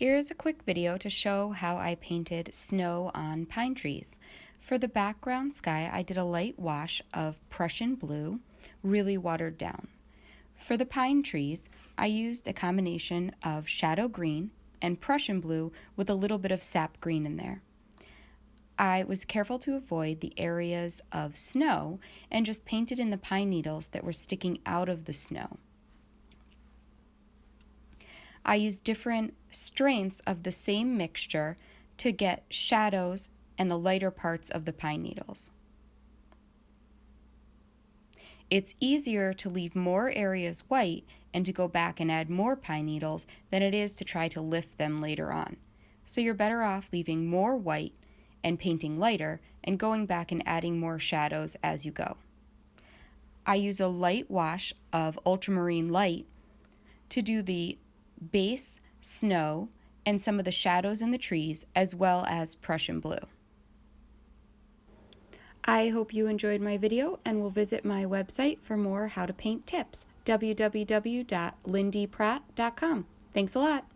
Here's a quick video to show how I painted snow on pine trees. For the background sky, I did a light wash of Prussian blue, really watered down. For the pine trees, I used a combination of shadow green and Prussian blue with a little bit of sap green in there. I was careful to avoid the areas of snow and just painted in the pine needles that were sticking out of the snow. I used different strengths of the same mixture to get shadows and the lighter parts of the pine needles. It's easier to leave more areas white and to go back and add more pine needles than it is to try to lift them later on. So you're better off leaving more white and painting lighter and going back and adding more shadows as you go. I use a light wash of ultramarine light to do the base snow and some of the shadows in the trees, as well as Prussian blue. I hope you enjoyed my video and will visit my website for more how to paint tips, www.lyndpratt.com. Thanks a lot.